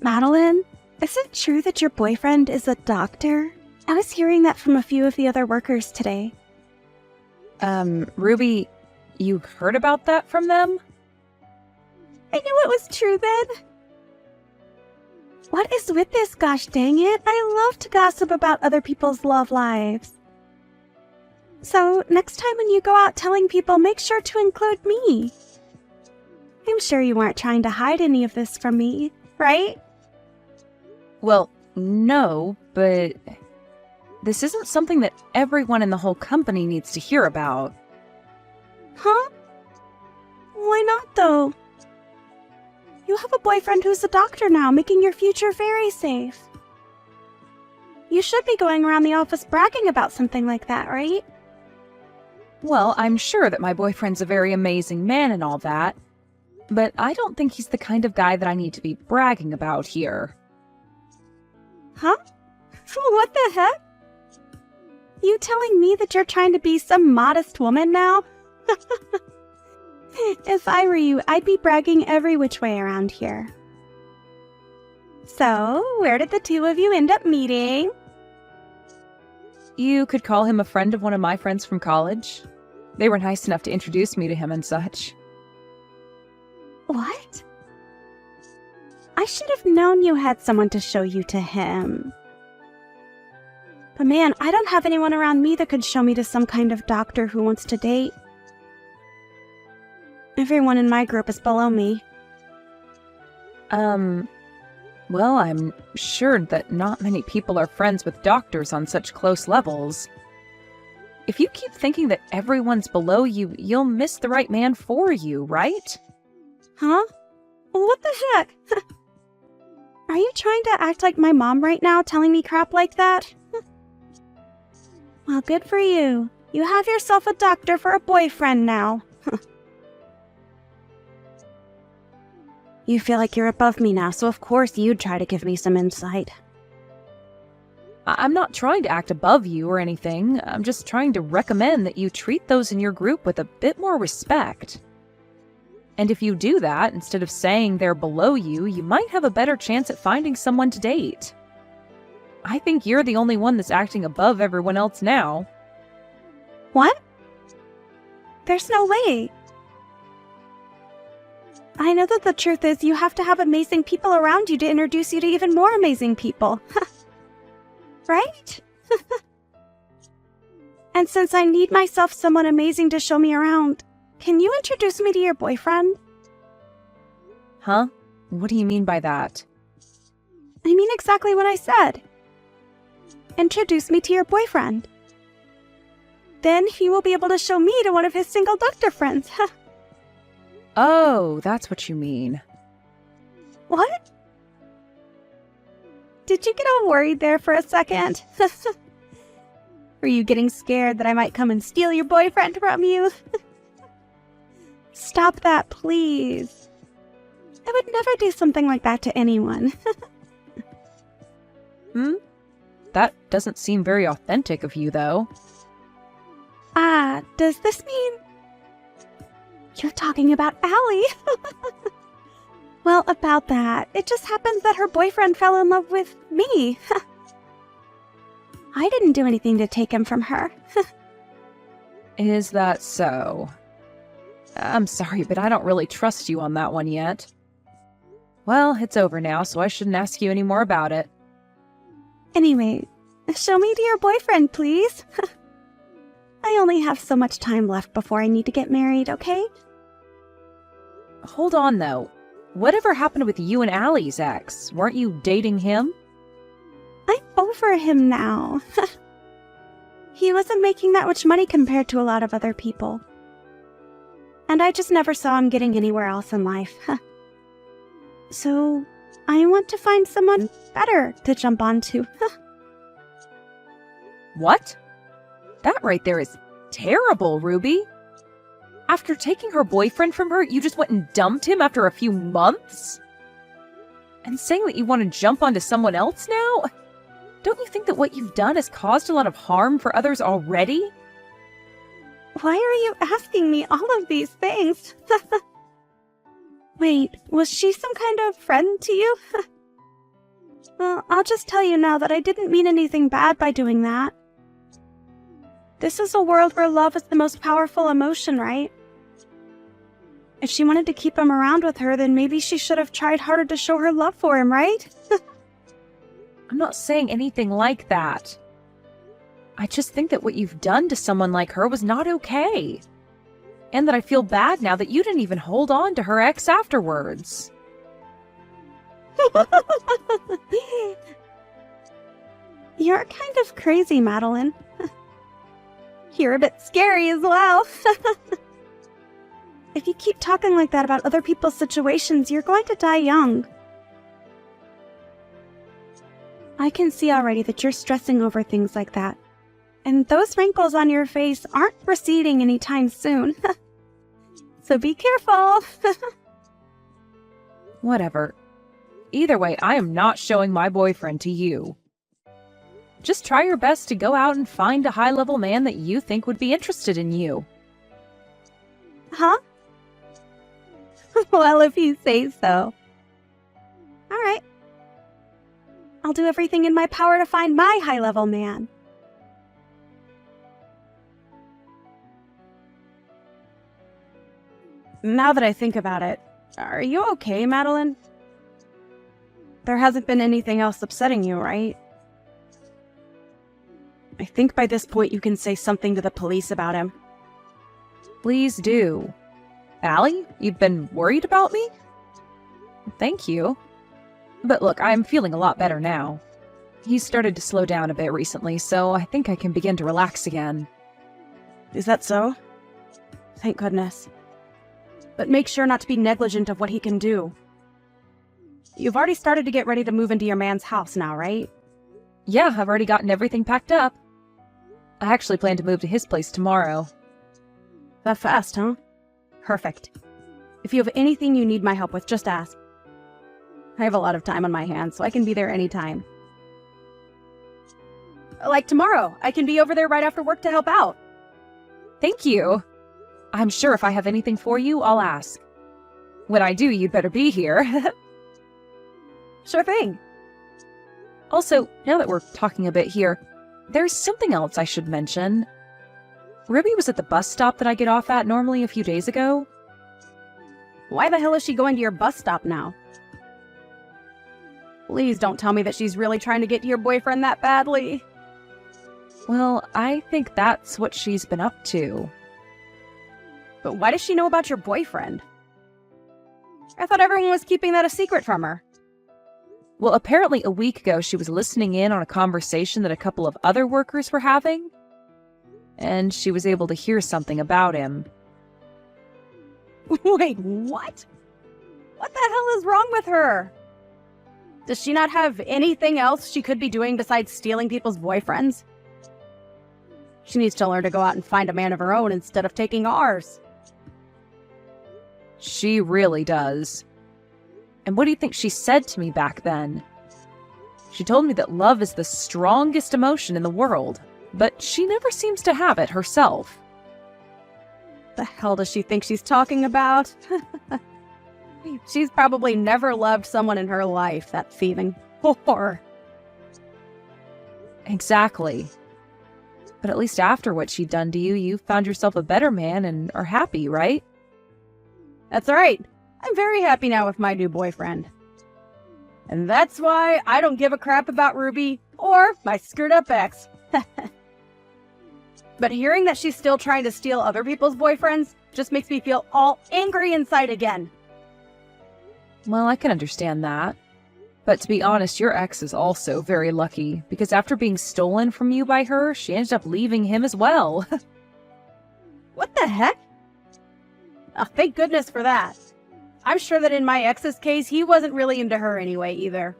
Madeline, is it true that your boyfriend is a doctor? I was hearing that from a few of the other workers today. Ruby, you heard about that from them? I knew it was true then. What is with this, gosh dang it? I love to gossip about other people's love lives. So, next time when you go out telling people, make sure to include me. I'm sure you weren't trying to hide any of this from me, right? Well, no, but this isn't something that everyone in the whole company needs to hear about. Huh? Why not, though? You have a boyfriend who's a doctor now, making your future very safe. You should be going around the office bragging about something like that, right? Well, I'm sure that my boyfriend's a very amazing man and all that, but I don't think he's the kind of guy that I need to be bragging about here. Huh? What the heck? You telling me that you're trying to be some modest woman now? If I were you, I'd be bragging every which way around here. So, where did the two of you end up meeting? You could call him a friend of one of my friends from college. They were nice enough to introduce me to him and such. What? I should have known you had someone to show you to him. But man, I don't have anyone around me that could show me to some kind of doctor who wants to date. Everyone in my group is below me. Well, I'm sure that not many people are friends with doctors on such close levels. If you keep thinking that everyone's below you, you'll miss the right man for you, right? Huh? What the heck? Are you trying to act like my mom right now, telling me crap like that? Well, good for you. You have yourself a doctor for a boyfriend now. You feel like you're above me now, so of course you'd try to give me some insight. I'm not trying to act above you or anything. I'm just trying to recommend that you treat those in your group with a bit more respect. And if you do that, instead of saying they're below you, you might have a better chance at finding someone to date. I think you're the only one that's acting above everyone else now. What? There's no way. I know that the truth is you have to have amazing people around you to introduce you to even more amazing people. Right? And since I need myself someone amazing to show me around, can you introduce me to your boyfriend? Huh? What do you mean by that? I mean exactly what I said. Introduce me to your boyfriend. Then he will be able to show me to one of his single doctor friends. Oh, that's what you mean. What? Did you get all worried there for a second? Were you getting scared that I might come and steal your boyfriend from you? Stop that, please. I would never do something like that to anyone. That doesn't seem very authentic of you, though. Does this mean... You're talking about Allie? Well, about that, it just happens that her boyfriend fell in love with me. I didn't do anything to take him from her. Is that so? I'm sorry, but I don't really trust you on that one yet. Well, it's over now, so I shouldn't ask you any more about it. Anyway, show me to your boyfriend, please. I only have so much time left before I need to get married, okay? Hold on, though. Whatever happened with you and Allie's ex? Weren't you dating him? I'm over him now. He wasn't making that much money compared to a lot of other people. And I just never saw him getting anywhere else in life. So, I want to find someone better to jump onto. What? That right there is terrible, Ruby. After taking her boyfriend from her, you just went and dumped him after a few months? And saying that you want to jump onto someone else now? Don't you think that what you've done has caused a lot of harm for others already? Why are you asking me all of these things? Wait, was she some kind of friend to you? Well, I'll just tell you now that I didn't mean anything bad by doing that. This is a world where love is the most powerful emotion, right? If she wanted to keep him around with her, then maybe she should have tried harder to show her love for him, right? I'm not saying anything like that. I just think that what you've done to someone like her was not okay. And that I feel bad now that you didn't even hold on to her ex afterwards. You're kind of crazy, Madeline. You're a bit scary as well. If you keep talking like that about other people's situations, you're going to die young. I can see already that you're stressing over things like that. And those wrinkles on your face aren't receding anytime soon. So be careful. Whatever. Either way, I am not showing my boyfriend to you. Just try your best to go out and find a high-level man that you think would be interested in you. Huh? Well, if you say so. All right. I'll do everything in my power to find my high-level man. Now that I think about it, are you okay, Madeline? There hasn't been anything else upsetting you, right? I think by this point you can say something to the police about him. Please do. Allie, you've been worried about me? Thank you. But look, I'm feeling a lot better now. He's started to slow down a bit recently, so I think I can begin to relax again. Is that so? Thank goodness. But make sure not to be negligent of what he can do. You've already started to get ready to move into your man's house now, right? Yeah, I've already gotten everything packed up. I actually plan to move to his place tomorrow. That fast, huh? Perfect. If you have anything you need my help with, just ask. I have a lot of time on my hands, so I can be there anytime. Like tomorrow, I can be over there right after work to help out. Thank you. I'm sure if I have anything for you, I'll ask. When I do, you'd better be here. Sure thing. Also, now that we're talking a bit here, there's something else I should mention. Ruby was at the bus stop that I get off at normally a few days ago. Why the hell is she going to your bus stop now? Please don't tell me that she's really trying to get to your boyfriend that badly. Well, I think that's what she's been up to. But why does she know about your boyfriend? I thought everyone was keeping that a secret from her. Well, apparently a week ago she was listening in on a conversation that a couple of other workers were having, and she was able to hear something about him. Wait, what? What the hell is wrong with her? Does she not have anything else she could be doing besides stealing people's boyfriends? She needs to learn to go out and find a man of her own instead of taking ours. She really does. And what do you think she said to me back then? She told me that love is the strongest emotion in the world, but she never seems to have it herself. The hell does she think she's talking about? She's probably never loved someone in her life, that thieving whore. Exactly. But at least after what she'd done to you, you found yourself a better man and are happy, right? That's right. I'm very happy now with my new boyfriend. And that's why I don't give a crap about Ruby or my screwed-up ex. But hearing that she's still trying to steal other people's boyfriends just makes me feel all angry inside again. Well, I can understand that. But to be honest, your ex is also very lucky, because after being stolen from you by her, she ended up leaving him as well. What the heck? Oh, thank goodness for that. I'm sure that in my ex's case, he wasn't really into her anyway either.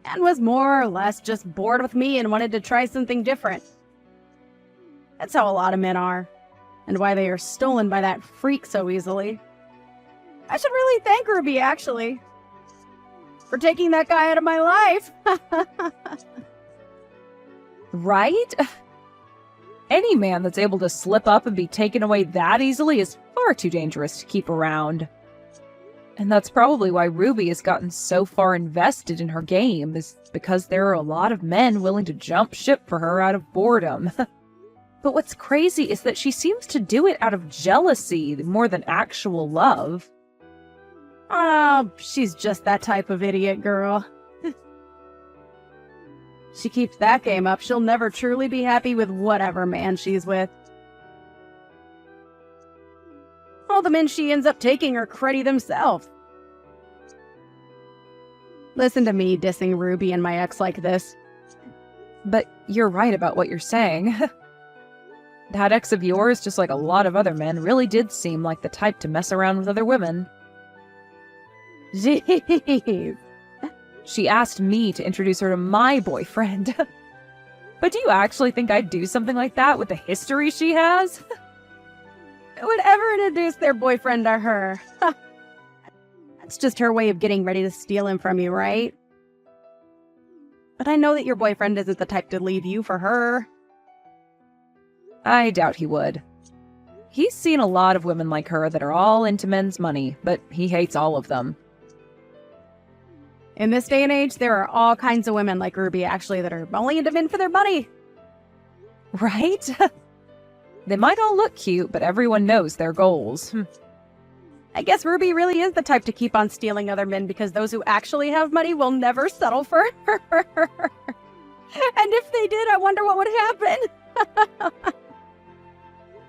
And was more or less just bored with me and wanted to try something different. That's how a lot of men are, and why they are stolen by that freak so easily. I should really thank Ruby, actually, for taking that guy out of my life. Right? Any man that's able to slip up and be taken away that easily is far too dangerous to keep around. And that's probably why Ruby has gotten so far invested in her game, is because there are a lot of men willing to jump ship for her out of boredom. But what's crazy is that she seems to do it out of jealousy more than actual love. Oh, she's just that type of idiot girl. She keeps that game up, she'll never truly be happy with whatever man she's with. All the men she ends up taking are cruddy themselves. Listen to me dissing Ruby and my ex like this. But you're right about what you're saying. That ex of yours, just like a lot of other men, really did seem like the type to mess around with other women. Jeez. She asked me to introduce her to my boyfriend. But do you actually think I'd do something like that with the history she has? Would ever introduce their boyfriend to her? That's just her way of getting ready to steal him from you, right? But I know that your boyfriend isn't the type to leave you for her. I doubt he would. He's seen a lot of women like her that are all into men's money, but he hates all of them. In this day and age, there are all kinds of women like Ruby, actually, that are only into men for their money. Right? They might all look cute, but everyone knows their goals. I guess Ruby really is the type to keep on stealing other men because those who actually have money will never settle for her. And if they did, I wonder what would happen.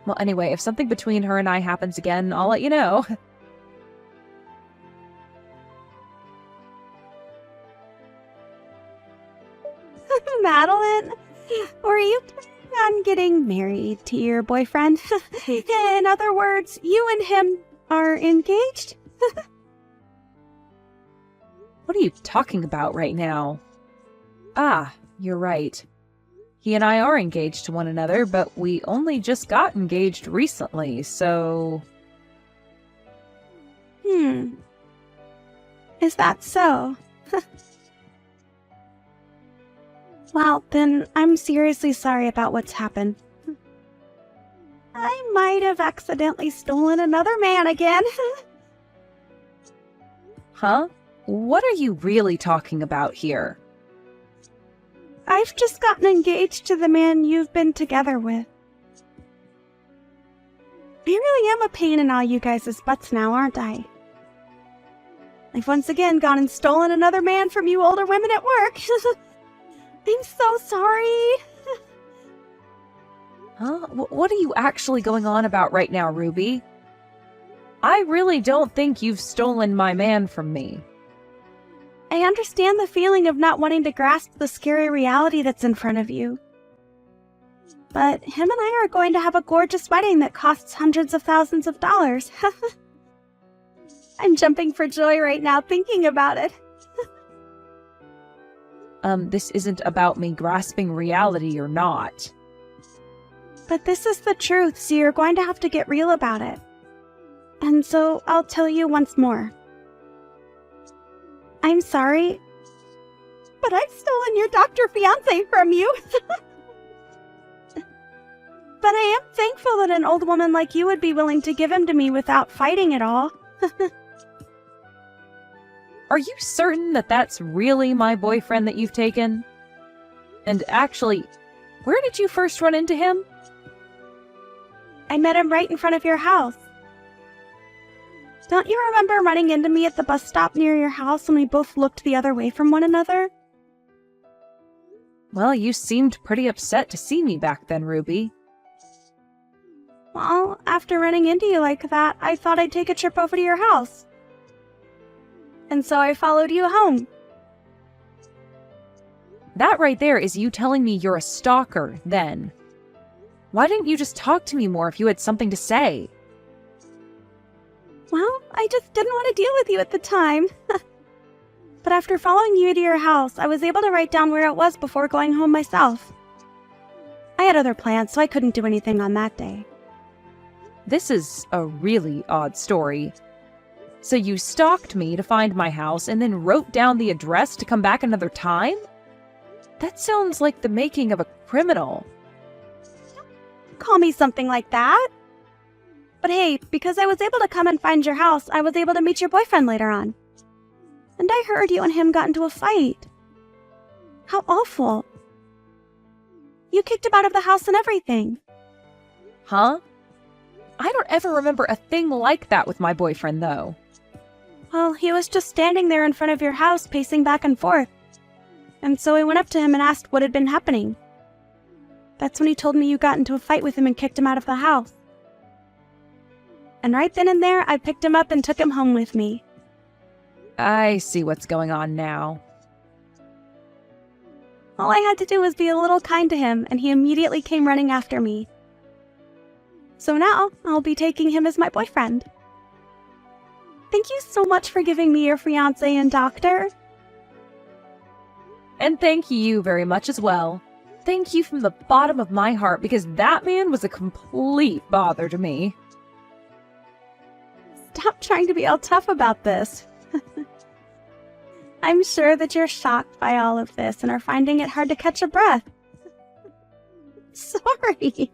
Well, anyway, if something between her and I happens again, I'll let you know. Madeline, were you planning on getting married to your boyfriend? In other words, you and him are engaged? What are you talking about right now? Ah, you're right. He and I are engaged to one another, but we only just got engaged recently, so... Is that so? Well, then, I'm seriously sorry about what's happened. I might have accidentally stolen another man again. Huh? What are you really talking about here? I've just gotten engaged to the man you've been together with. I really am a pain in all you guys' butts now, aren't I? I've once again gone and stolen another man from you older women at work. I'm so sorry. Huh? What are you actually going on about right now, Ruby? I really don't think you've stolen my man from me. I understand the feeling of not wanting to grasp the scary reality that's in front of you. But him and I are going to have a gorgeous wedding that costs hundreds of thousands of dollars. I'm jumping for joy right now thinking about it. This isn't about me grasping reality or not. But this is the truth, so you're going to have to get real about it. And so I'll tell you once more. I'm sorry, but I've stolen your doctor fiancé from you. But I am thankful that an old woman like you would be willing to give him to me without fighting at all. Are you certain that that's really my boyfriend that you've taken? And actually, where did you first run into him? I met him right in front of your house. Don't you remember running into me at the bus stop near your house when we both looked the other way from one another? Well, you seemed pretty upset to see me back then, Ruby. Well, after running into you like that, I thought I'd take a trip over to your house. And so I followed you home. That right there is you telling me you're a stalker, then. Why didn't you just talk to me more if you had something to say? Well, I just didn't want to deal with you at the time. But after following you to your house, I was able to write down where it was before going home myself. I had other plans, so I couldn't do anything on that day. This is a really odd story. So you stalked me to find my house and then wrote down the address to come back another time? That sounds like the making of a criminal. Call me something like that. But hey, because I was able to come and find your house, I was able to meet your boyfriend later on. And I heard you and him got into a fight. How awful. You kicked him out of the house and everything. Huh? I don't ever remember a thing like that with my boyfriend, though. Well, he was just standing there in front of your house, pacing back and forth. And so I went up to him and asked what had been happening. That's when he told me you got into a fight with him and kicked him out of the house. And right then and there, I picked him up and took him home with me. I see what's going on now. All I had to do was be a little kind to him, and he immediately came running after me. So now, I'll be taking him as my boyfriend. Thank you so much for giving me your fiancé and doctor. And thank you very much as well. Thank you from the bottom of my heart, because that man was a complete bother to me. Stop trying to be all tough about this. I'm sure that you're shocked by all of this and are finding it hard to catch a breath. Sorry.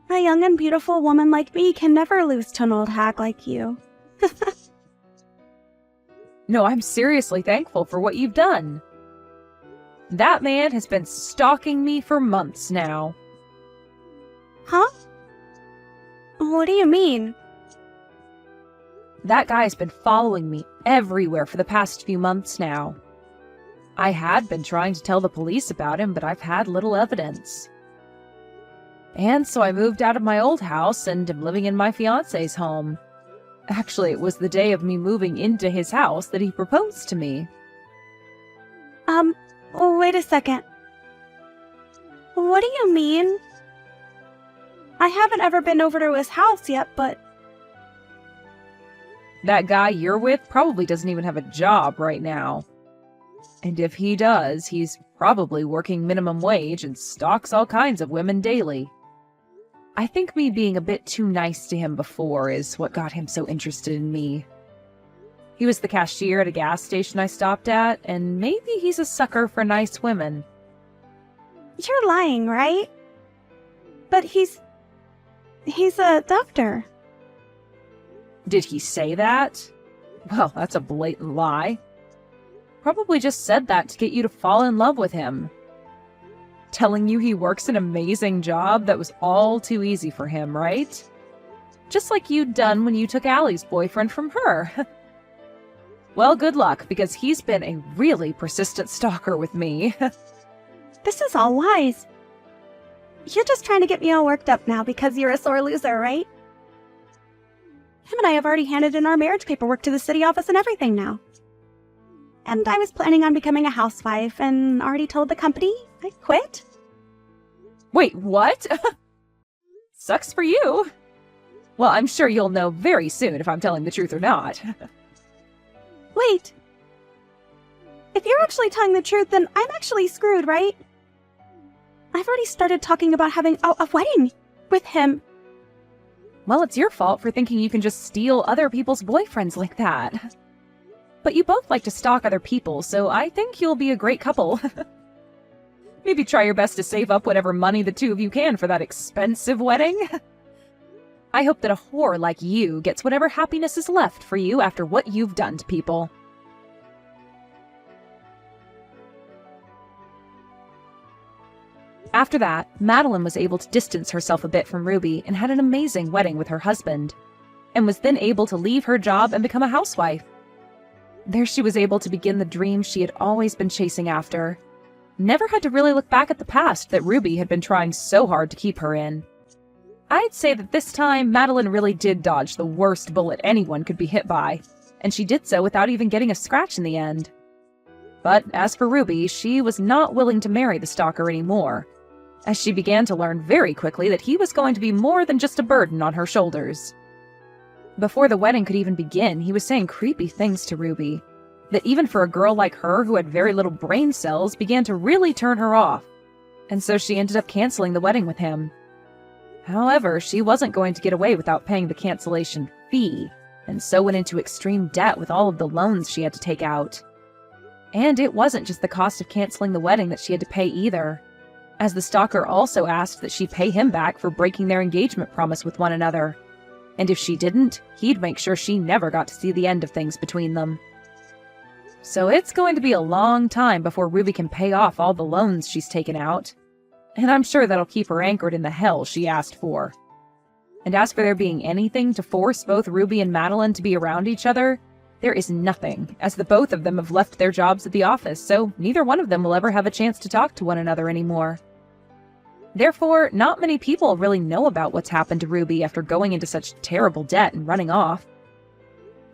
A young and beautiful woman like me can never lose to an old hag like you. No, I'm seriously thankful for what you've done. That man has been stalking me for months now. Huh? What do you mean? That guy's been following me everywhere for the past few months now. I had been trying to tell the police about him, but I've had little evidence. And so I moved out of my old house and am living in my fiancé's home. Actually, it was the day of me moving into his house that he proposed to me. Wait a second. What do you mean? I haven't ever been over to his house yet, but... That guy you're with probably doesn't even have a job right now. And if he does, he's probably working minimum wage and stalks all kinds of women daily. I think me being a bit too nice to him before is what got him so interested in me. He was the cashier at a gas station I stopped at, and maybe he's a sucker for nice women. You're lying, right? But he's a doctor. Did he say that? Well, that's a blatant lie. Probably just said that to get you to fall in love with him. Telling you he works an amazing job that was all too easy for him, right? Just like you'd done when you took Allie's boyfriend from her. Well, good luck, because he's been a really persistent stalker with me. This is all lies. You're just trying to get me all worked up now because you're a sore loser, right? Him and I have already handed in our marriage paperwork to the city office and everything now. And I was planning on becoming a housewife and already told the company I quit. Wait, what? Sucks for you. Well, I'm sure you'll know very soon if I'm telling the truth or not. Wait. If you're actually telling the truth, then I'm actually screwed, right? I've already started talking about having a wedding with him. Well, it's your fault for thinking you can just steal other people's boyfriends like that. But you both like to stalk other people, so I think you'll be a great couple. Maybe try your best to save up whatever money the two of you can for that expensive wedding. I hope that a whore like you gets whatever happiness is left for you after what you've done to people. After that, Madeline was able to distance herself a bit from Ruby and had an amazing wedding with her husband, and was then able to leave her job and become a housewife. There she was able to begin the dream she had always been chasing after. Never had to really look back at the past that Ruby had been trying so hard to keep her in. I'd say that this time, Madeline really did dodge the worst bullet anyone could be hit by, and she did so without even getting a scratch in the end. But as for Ruby, she was not willing to marry the stalker anymore, as she began to learn very quickly that he was going to be more than just a burden on her shoulders. Before the wedding could even begin, he was saying creepy things to Ruby, that even for a girl like her who had very little brain cells began to really turn her off, and so she ended up canceling the wedding with him. However, she wasn't going to get away without paying the cancellation fee, and so went into extreme debt with all of the loans she had to take out. And it wasn't just the cost of canceling the wedding that she had to pay either, as the stalker also asked that she pay him back for breaking their engagement promise with one another, And if she didn't, he'd make sure she never got to see the end of things between them. So it's going to be a long time before Ruby can pay off all the loans she's taken out. And I'm sure that'll keep her anchored in the hell she asked for. And as for there being anything to force both Ruby and Madeline to be around each other, there is nothing, as the both of them have left their jobs at the office, so neither one of them will ever have a chance to talk to one another anymore. Therefore, not many people really know about what's happened to Ruby after going into such terrible debt and running off.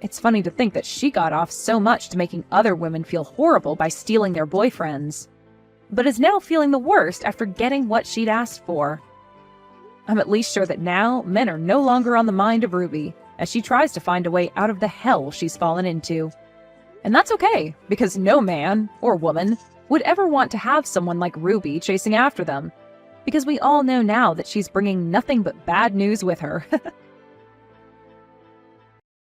It's funny to think that she got off so much to making other women feel horrible by stealing their boyfriends, but is now feeling the worst after getting what she'd asked for. I'm at least sure that now men are no longer on the mind of Ruby, as she tries to find a way out of the hell she's fallen into. And that's okay, because no man, or woman, would ever want to have someone like Ruby chasing after them, because we all know now that she's bringing nothing but bad news with her.